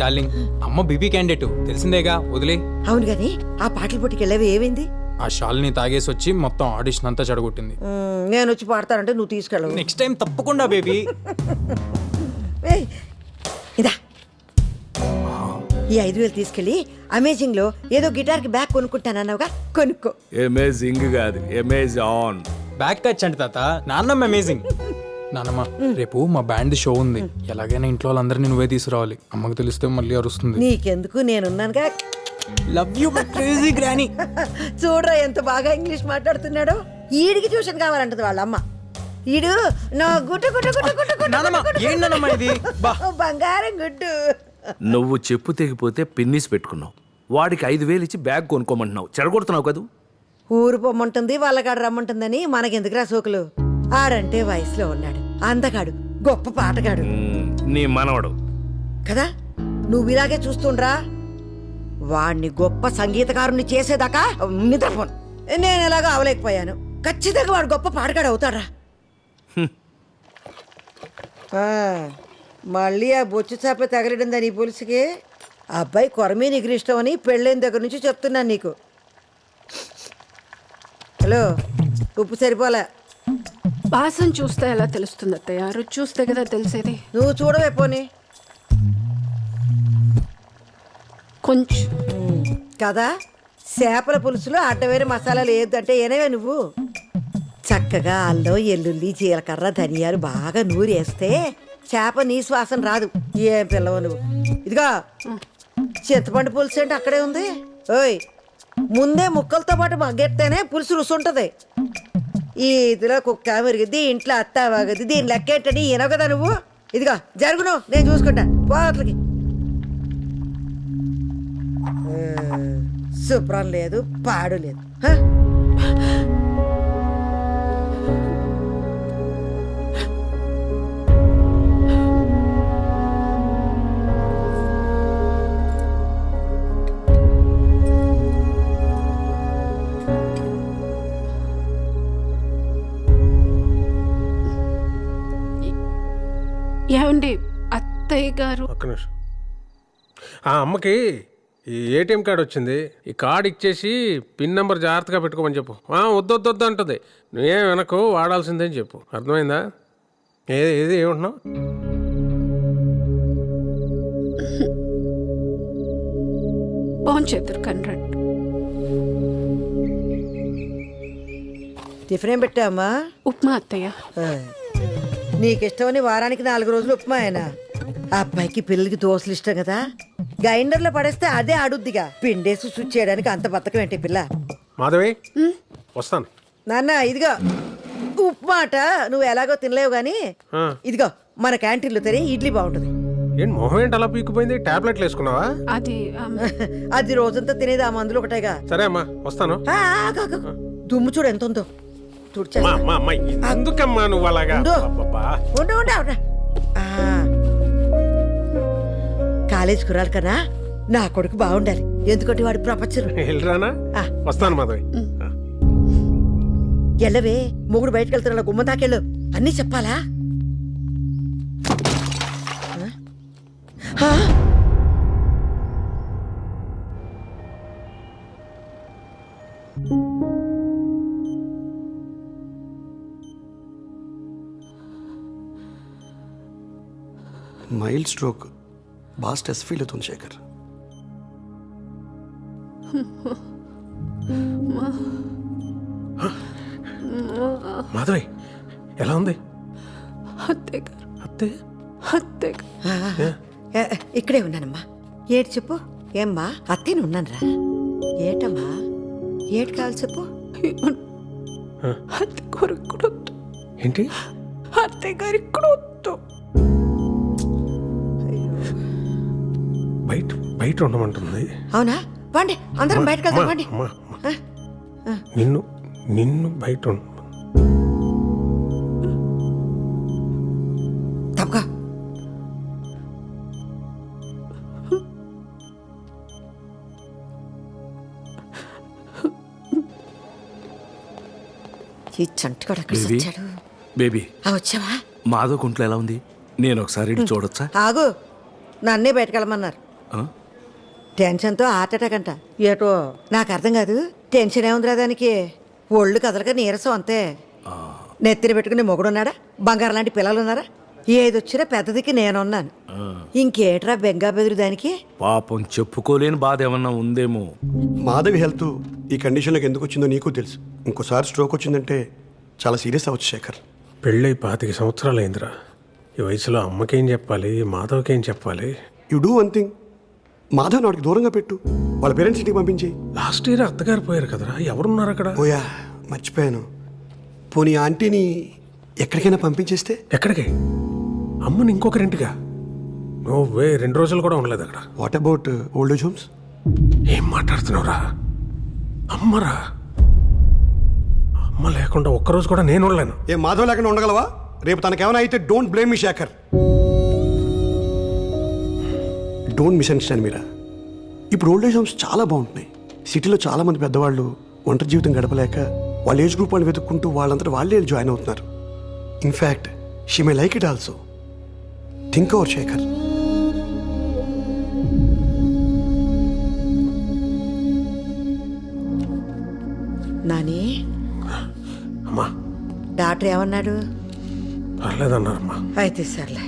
Darling అమ్మ BP candidate తెలిసిందేగా వదిలే. అవును గాని ఆ పాటల పోటీకి వెళ్ళేవి ఏమైంది? ఆ షాల్ని తాగేసి వచ్చి మొత్తం ఆడిషన్ అంతా చెడగొట్టింది. నేను వచ్చి పాడతానంటే నువ్వు తీసుకెళ్ళవు. నెక్స్ట్ టైం తప్పకుండా బేబీ. ఇదా ఈ 5,000 తీసుకెళ్ళి అమేజింగ్ లో ఏదో గిటార్ కి బ్యాగ్ కొనుక్కుంటానన్నావుగా, కొనుక్కో. అమేజింగ్ కాదు, అమేజాన్. బ్యాక్ టచ్ అంటే తాత, నాన్నమ్మ అమేజింగ్. నాన్నమ్మ రేపు మా బ్యాండ్ షో ఉంది, ఎలాగైనా ఇంట్లో వాళ్ళందరినీ నువ్వే తీసుకురావాలి. అమ్మకు తెలిస్తే మళ్ళీ అరుస్తుంది. నీకెందుకు, నేనున్నానుగా. Love you my crazy granny. చూడరా ఎంత బాగా ఇంగ్లీష్ మాట్లాడుతున్నాడో. ఈడికి ట్యూషన్ కావాలంటది వాళ్ళ అమ్మ. ఈడు నా గుట్టు గుట్టు గుట్టు గుట్టు గుట్టు నాన్నమ్మ ఏంటన్నమ్మా ఇది? బంగారం గుడ్డు. నువ్వు చెప్పు తెగిపోతే పిన్నిస్ పెట్టుకున్నావు, వాడికి 5,000 ఇచ్చి బ్యాగ్ కొనుక్కోమంటున్నావు, చెడగొడుతున్నావు కదూ. ఊరు పొమ్మంటుంది, వాళ్ళకాడు రమ్మంటుందని మనకెందుకురా సోకులు. ఆడంటే వయసులో ఉన్నాడు, అందగాడు, గొప్ప పాటగాడు నీ మనవడు కదా. నువ్వు ఇలాగే చూస్తుండ్రా, వాణ్ణి గొప్ప సంగీతకారుని చేసేదాకా నిద్రపోను. నేను ఎలాగో అవలేకపోయాను, ఖచ్చితంగా వాడు గొప్ప పాటగాడు అవుతాడా. మళ్ళీ ఆ బొచ్చు చేప తగలడిందా నీ పులుసుకి? ఆ అబ్బాయి కొరమీ నీకు ఇష్టం అని పెళ్ళైన దగ్గర నుంచి చెప్తున్నాను నీకు. హలో, ఉప్పు సరిపోలే. వాసన చూస్తే ఎలా తెలుస్తుంది అత్తయ్య? రుచి చూస్తే కదా తెలిసేది. నువ్వు చూడవే పోనీ. కొంచెం కదా, చేపల పులుసులో అడ్డవేరే మసాలాలు ఏదంటే ఏనవే నువ్వు. చక్కగా అల్లం, ఎల్లుల్లి, జీలకర్ర, ధనియాలు బాగా నూరేస్తే చేప నీ శ్వాసన రాదు. ఏం పిల్లవు నువ్వు. ఇదిగా చింతపండు పులుసు అంటే అక్కడే ఉంది. ఓయ్, ముందే ముక్కలతో పాటు మగ్గెత్తేనే పులుసు రుచి ఉంటుంది. ఈ ఇదిలో కుక్క మెరిగిద్ది, ఇంట్లో అత్త వాగద్ది, దీని లెక్కేంటని ఈనవు కదా నువ్వు. ఇదిగా జరుగును, నేను చూసుకుంటా. పోట్లకి శుభ్రం లేదు, పాడు లేదు. ఏమండి అత్తయ్య గారు? ఒక్క నిమిషం. ఆ అమ్మకి ఈ ఏటీఎం కార్డు వచ్చింది, ఈ కార్డు ఇచ్చేసి పిన్ నెంబర్ జాగ్రత్తగా పెట్టుకోమని చెప్పు. వద్దొద్దు అంటుంది, నువ్వేం వెనకు వాడాల్సిందని చెప్పు. అర్థమైందా? ఏది ఏమంటున్నావు? బాగుంచేద్దరు కన్రాడ్. టిఫిన్ ఏం పెట్టామా? ఉప్మా అత్తయ్య. నీకిష్టమని వారానికి 4 రోజులు ఉప్మా అయినా. ఆ అబ్బాయికి పిల్లలకి దోశలు ఇష్టం కదా, గ్రైండర్లో పడేస్తే అదే ఆడుద్దిగా. పిండేసి స్విచ్ చేయడానికి అంత బతకం ఏంటి పిల్ల. మాధవి వస్తాను. నాన్న ఇదిగో ఉప్మా అట, నువ్వు ఎలాగో తినలేవు గాని ఇదిగో మన క్యాంటీన్లో తినే ఇడ్లీ బాగుంటుంది. ఏంటి మొహం ఏంటి అలా పీకిపోయింది? టాబ్లెట్లు వేసుకున్నావా? అది రోజంతా తినేది ఆ మందులు ఒకటేగా. సరే అమ్మా వస్తాను. దుమ్ము చూడు ఎంత ఉందో. ఎందుకమ్మా నువ్వు అలాగా? కాలేజ్ కురాలి కదా, నా కొడుకు బాగుండాలి, ఎందుకంటే వాడి ప్రపంచం. వెళ్ళరానా? వస్తాను మాధవి. ఎల్లవే, మొగుడు బయటకు వెళ్తున్నా, గుమ్మ దాకెళ్ళు. అన్నీ చెప్పాలా? మైల్డ్ స్ట్రోక్, బాగా స్ట్రెస్ ఫీల్ అవుతుంది శేఖర్. మాధవి ఎలా ఉంది? ఇక్కడే ఉన్నానమ్మా. ఏటి చెప్పు. ఏమ్మా అత్తేను ఉన్నానరా. ఏటమ్మా ఏటి కావాలి చెప్పు. ఏంటి? అత్తయ్య గారికి కూడా వద్దు. బయట ఉండమంటుంది. అవునా? వండి, అందరం బయటకు వెళ్దాం. వండి. నిన్ను బయట తప్పగా ఈ చంటిగాడు అక్కడ వచ్చాడు. బేబీ వచ్చావా? మాధవ్ కుంట్లో ఎలా ఉంది? నేను ఒకసారి చూడొచ్చా? ఆగు, నన్నే బయటకెళ్ళమన్నారు. టెన్షన్తో హార్ట్ అటాక్ అంట. ఏటో నాకు అర్థం కాదు. టెన్షన్ ఏముందిరా దానికి? ఒళ్ళు కదలక నీరసం అంతే. నెత్తిన పెట్టుకుని మొగుడున్నాడా? బంగారం లాంటి పిల్లలు ఉన్నారా? ఏదొచ్చినా పెద్దదికి నేనున్నాను. ఇంకేట్రా బెంగా బెదురు దానికి? పాపం చెప్పుకోలేని బాధ ఏమన్నా ఉందేమో. మాధవి హెల్త్ ఈ కండిషన్లోకి ఎందుకు వచ్చిందో నీకు తెలుసు. ఇంకోసారి స్ట్రోక్ వచ్చిందంటే చాలా సీరియస్ అవ్వచ్చు శేఖర్. పెళ్ళై 25 సంవత్సరాలు అయిందిరా. ఈ వయసులో అమ్మకేం చెప్పాలి, మాధవ్కేం చెప్పాలి? You do one thing, Madhav నాడికి దూరంగా పెట్టు. వాళ్ళ పేరెంట్స్ ఇంటికి పంపించి. లాస్ట్ ఇయర్ అత్తగారు పోయారు కదరా, ఎవరున్నారు అక్కడ? ఓయా మర్చిపోయాను. పోనీ ఆంటీని ఎక్కడికైనా పంపించేస్తే? ఎక్కడికి? అమ్మని ఇంకొకరింటిగా? నువ్వే 2 రోజులు కూడా ఉండలేదు అక్కడ. What about old age homes? ఏం మాట్లాడుతున్నావురా? అమ్మరా, అమ్మ లేకుండా ఒక్కరోజు కూడా నేను ఉండలేను. ఏ మాధవ్ లేకుండా ఉండగలవా? రేపు తనకేమైనా అయితే don't blame me Shekhar. Don't misunderstand Meera. ఇప్పుడు ఓల్డ్ ఏజ్ హోమ్స్ చాలా బాగుంటున్నాయి. సిటీలో చాలా మంది పెద్దవాళ్ళు ఒంటరి జీవితం గడపలేక వాళ్ళ ఏజ్ గ్రూప్ వాళ్ళు వెతుక్కుంటూ వాళ్ళంతా వాళ్ళే జాయిన్ అవుతున్నారు. In fact she may like it also. Think over Shekhar. Nani, అమ్మా డాక్టర్ ఏమన్నాడు? పర్లేదన్నారమ్మా. అయితే సర్లే,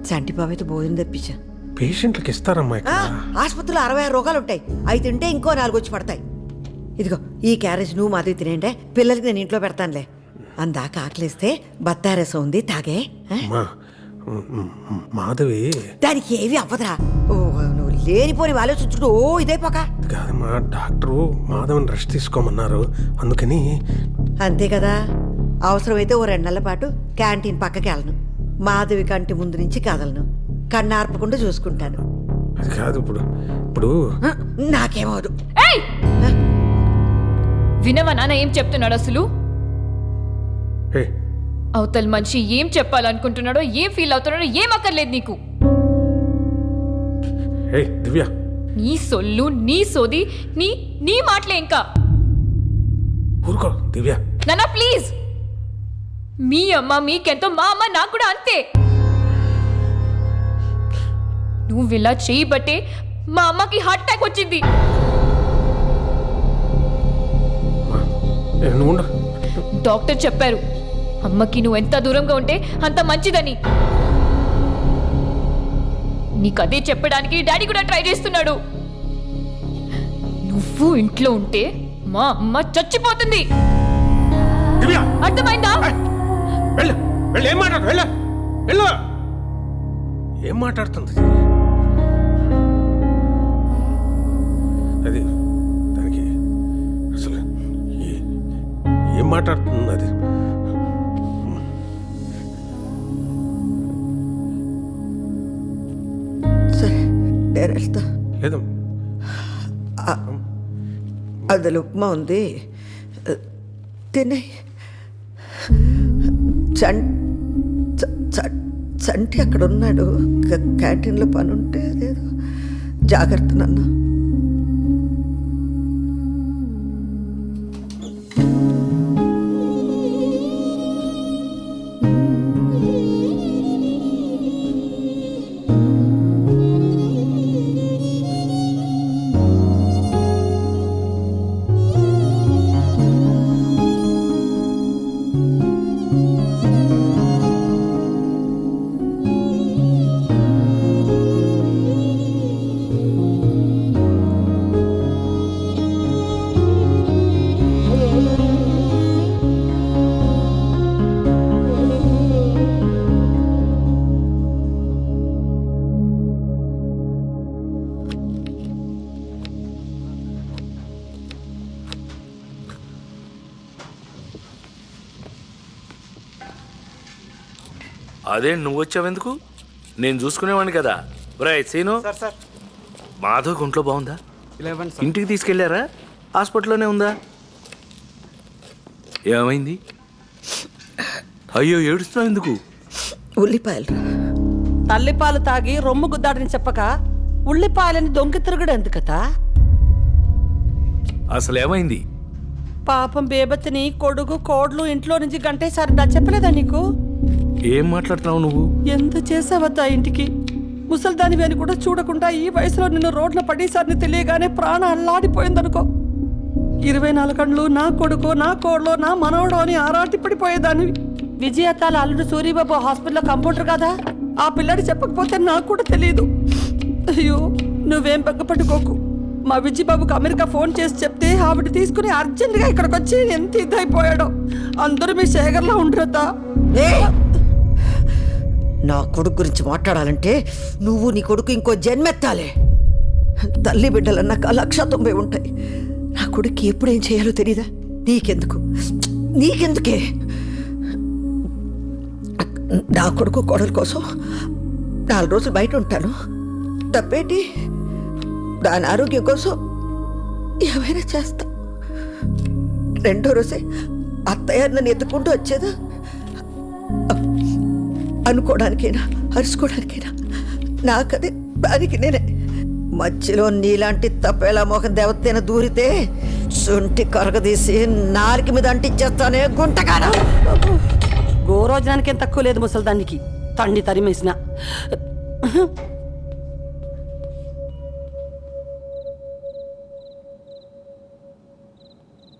చంటి బాబు అయితే భోజనం తెప్పించా. పేషెంట్లకు ఇస్తారమ్మా ఇక్కడ. ఆసుపత్రిలో 66 రోగాలు ఉంటాయి. అవి తింటే ఇంకో 4 వచ్చి పడతాయి. ఇదిగో ఈ క్యారేజ్ నువ్వు మాధవి తినేంటే, పిల్లలకి నేను ఇంట్లో పెడతానులే. అందాక ఆకలిస్తే బత్తారసం ఉంది, తాగే. అమ్మా, మాధవి దానికి ఏవి అవ్వదురా. ఓ నువ్వు లేనిపోని ఆలోచించుకుంటూ ఓ ఇదైపోక. కాదమ్మా, డాక్టరు మాధవని రెస్ట్ తీసుకోమన్నారు, అందుకని. అంతే కదా. అవసరమైతే ఓ 2 నెలల పాటు క్యాంటీన్ పక్కకి వెళ్ళను. మాధవి కంటి ముందు నుంచి కదలను. కన్నార్పకుండా చూసుకుంటాను. అది కాదు, ఇప్పుడు నాకేమవదు. వినవా నాన్న ఏం చెప్తున్నాడు అసలు? ఏ, అవతల మనిషి ఏం చెప్పాలనుకుంటున్నాడో, ఏం ఫీల్ అవుతున్నాడో ఏం అక్కర్లేదు నీకు. ఏ దివ్య, నీ సొల్లు, నీ సోది, నీ మాటలే ఇంకా. ఊరుకో దివ్య. నాన్న ప్లీజ్. మీ అమ్మ మీకెంతో, మా అమ్మ నాకు కూడా అంతే. నువ్వు ఇలా చేయబట్టే మా అమ్మకి హార్ట్ అటాక్ వచ్చింది. నువ్వు ఉండు. డాక్టర్ చెప్పారు అమ్మకి నువ్వు ఎంత దూరంగా ఉంటే అంత మంచిదని. నీకు అదే చెప్పడానికి డాడీ కూడా ట్రై చేస్తున్నాడు. నువ్వు ఇంట్లో ఉంటే మా అమ్మ చచ్చిపోతుంది. దివ్య, అర్థమైందా? వెళ్ళు వెళ్ళు. ఏం మాట్లాడు? వెళ్ళు వెళ్ళు. ఏం మాట్లాడుతుంది అది? దానికి అసలు ఏం మాట్లాడుతుంది అది? సరే నేను వెళ్తా. లేదు, అందులో ఉప్మా ఉంది, తినే. చంటి అక్కడ ఉన్నాడు, క్యాంటీన్లో పని ఉంటే అదేదో. జాగ్రత్త నాన్న. అదే నువ్వు వచ్చావెందుకు? నేను చూసుకునేవాడిని కదా. రైట్ సీను, మాధవ్ ఒంట్లో బాగుందా? ఇంటికి తీసుకెళ్లారా? హాస్పిటల్లోనే ఉందా? ఏమైంది? అయ్యో ఏడుస్తున్నావు ఎందుకు? ఉల్లిపాయలు. తల్లిపాలు తాగి రొమ్ము గుద్దాడని చెప్పక ఉల్లిపాయలని దొంగ తిరుగుడు ఎందుకతా? అసలు ఏమైంది? పాపం బేబతిని కొడుకు కోడ్లు ఇంట్లో నుంచి గంటేసారి చెప్పలేదా నీకు? ఏం మాట్లాడుతున్నావు నువ్వు? ఎంత చేసావద్దా ఇంటికి? ముసల్దానివి అని కూడా చూడకుండా ఈ వయసులో నిన్ను రోడ్ల పడేసారిని తెలియగానే ప్రాణం అల్లాడిపోయిందనుకో. 24 గంటలు నా కొడుకు, నా కోడలో, నా మనవడు అని ఆరాటిపడిపోయేదానివి. విజయతాల అల్లుడు సూరిబాబు హాస్పిటల్లో కంపౌండర్ కదా, ఆ పిల్లడి చెప్పకపోతే నాకు కూడా తెలియదు. అయ్యో నువ్వేం బెగ్గపట్టుకోకు. మా విజయబాబుకు అమెరికా ఫోన్ చేసి చెప్తే ఆవిడ తీసుకుని అర్జెంటుగా ఇక్కడికి వచ్చి ఎంత ఇదైపోయాడో. అందరూ మీ శేఖర్లో ఉండరద్దా. నా కొడుకు గురించి మాట్లాడాలంటే నువ్వు నీ కొడుకు ఇంకో జన్మెత్తాలే. తల్లి బిడ్డలన్నాక 190 ఉంటాయి. నా కొడుకు ఎప్పుడేం చేయాలో తెలీదా? నీకెందుకే? నా కొడుకు కోడల కోసం 4 రోజులు బయట ఉంటాను, తప్పేంటి? దాని ఆరోగ్యం కోసం ఏమైనా చేస్తా. 2వ రోజే అత్తయ్య నన్ను ఎత్తుకుంటూ వచ్చేదా? అనుకోవడానికైనా అరుచుకోవడానికైనా నాకదే దానికి నేనే. మధ్యలో నీలాంటి తప్పేలా మోహం దేవతైన దూరితే శుంఠి కరగదీసి నాలుక మీద అంటించేస్తానే గుంటగానా. గోరోజనానికి ఏం తక్కువ లేదు ముసల్దానికి, తండ్రి తరిమేసిన.